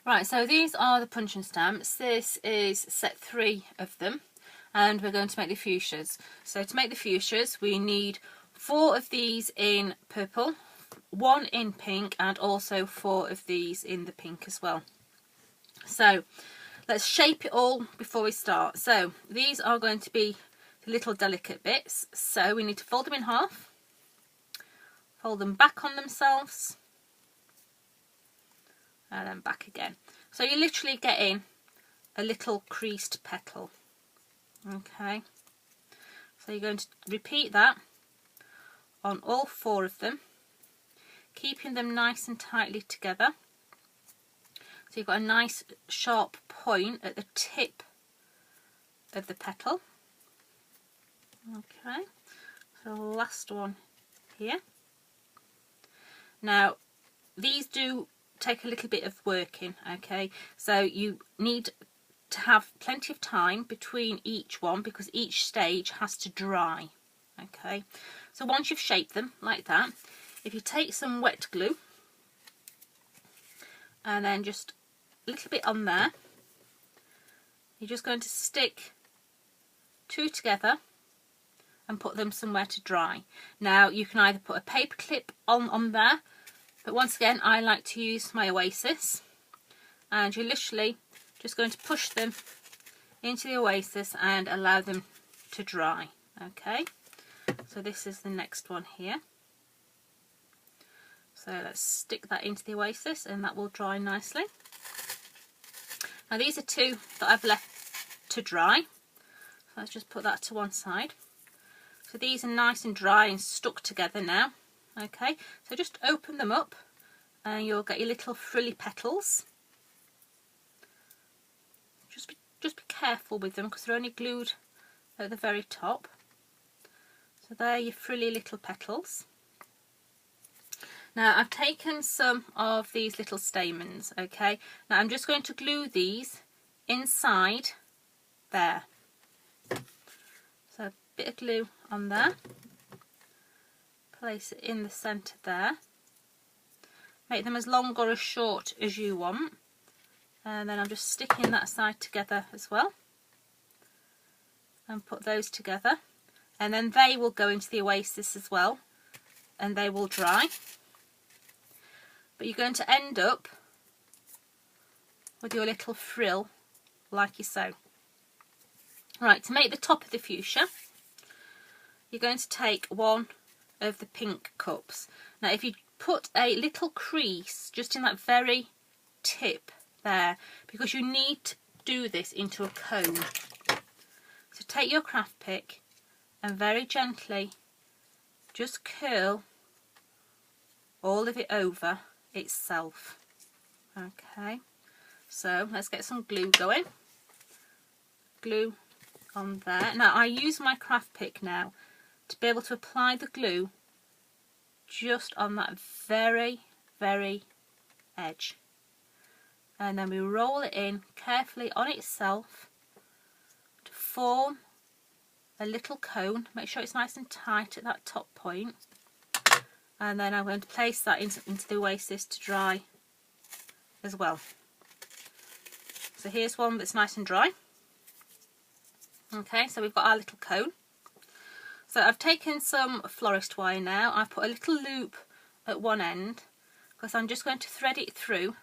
Right, so these are the puncheon stamps. This is set 3 of them, and we're going to make the fuchsias. So to make the fuchsias, we need 4 of these in purple, 1 in pink, and also 4 of these in the pink as well. So let's shape it all before we start. So these are going to be the little delicate bits. So we need to fold them in half, fold them back on themselves, and then back again. So you're literally getting a little creased petal. Okay, so you're going to repeat that on all 4 of them, keeping them nice and tightly together. So you've got a nice sharp point at the tip of the petal. Okay, so the last one here. Now these do take a little bit of working, okay, so you need to have plenty of time between each one because each stage has to dry. Okay, so once you've shaped them like that, if you take some wet glue and then just a little bit on there, you're just going to stick 2 together and put them somewhere to dry. Now you can either put a paper clip on there, but once again I like to use my Oasis, and you're literally just going to push them into the Oasis and allow them to dry. Okay, so this is the next one here. So let's stick that into the Oasis and that will dry nicely. Now these are 2 that I've left to dry. So let's just put that to one side. So these are nice and dry and stuck together now. Okay, so just open them up and you'll get your little frilly petals. Just be careful with them because they're only glued at the very top. So there are your frilly little petals. Now I've taken some of these little stamens, okay. Now I'm just going to glue these inside there. So a bit of glue on there. Place it in the centre there. Make them as long or as short as you want. And then I'm just sticking that side together as well. And put those together. And then they will go into the Oasis as well. And they will dry. But you're going to end up with your little frill like so. Right, to make the top of the fuchsia, you're going to take 1 of the pink cups. Now if you put a little crease just in that very tip there, because you need to do this into a cone. So take your craft pick and very gently just curl all of it over itself. Okay, so let's get some glue going. Glue on there. Now I use my craft pick now to be able to apply the glue just on that very edge, and then we roll it in carefully on itself to form a little cone. Make sure it's nice and tight at that top point, and then I'm going to place that into the Oasis to dry as well. So here's one that's nice and dry. Okay, so we've got our little cone. So I've taken some florist wire now. I've put a little loop at one end because I'm just going to thread it through.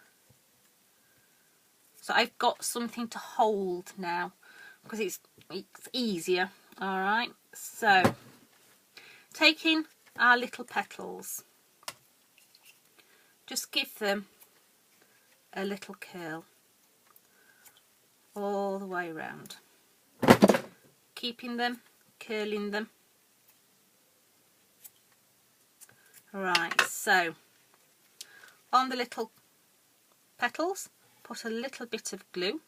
So I've got something to hold now because it's easier. Alright, so taking our little petals, just give them a little curl all the way around, keeping them, curling them. Right, so on the little petals, put a little bit of glue,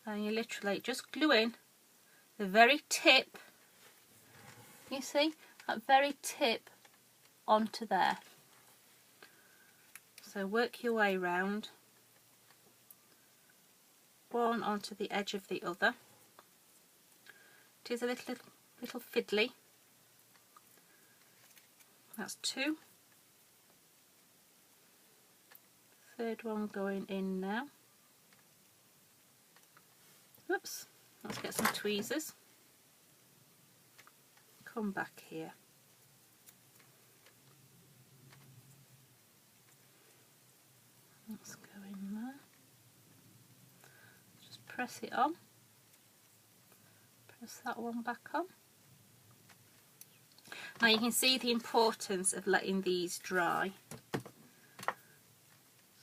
and you literally just glue in the very tip, you see, that very tip onto there. So work your way round, one onto the edge of the other. It is a little fiddly. That's 2, third one going in now. Oops, let's get some tweezers. Come back here. Let's go in there. Just press it on. Press that one back on. Now you can see the importance of letting these dry.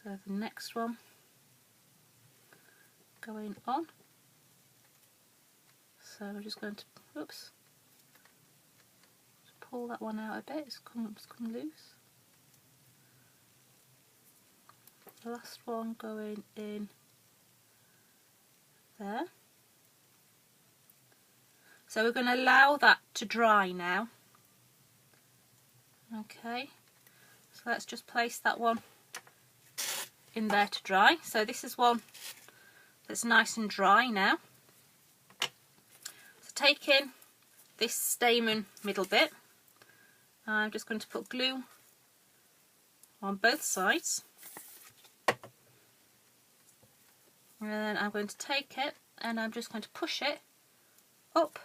So the next one going on. So we're just going to, oops, just pull that one out a bit. It's come loose. The last one going in there. So we're going to allow that to dry now. Okay, so let's just place that one in there to dry. So this is one that's nice and dry now. So taking this stamen middle bit, I'm just going to put glue on both sides. And then I'm going to take it and I'm just going to push it up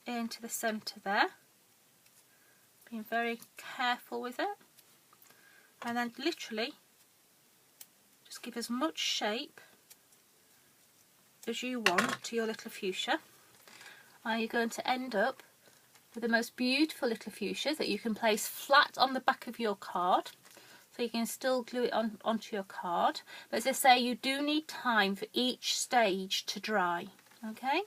into the centre there. Being very careful with it. And then literally just give as much shape as you want to your little fuchsia. And you're going to end up with the most beautiful little fuchsia that you can place flat on the back of your card. So you can still glue it onto your card. But as I say, you do need time for each stage to dry. Okay?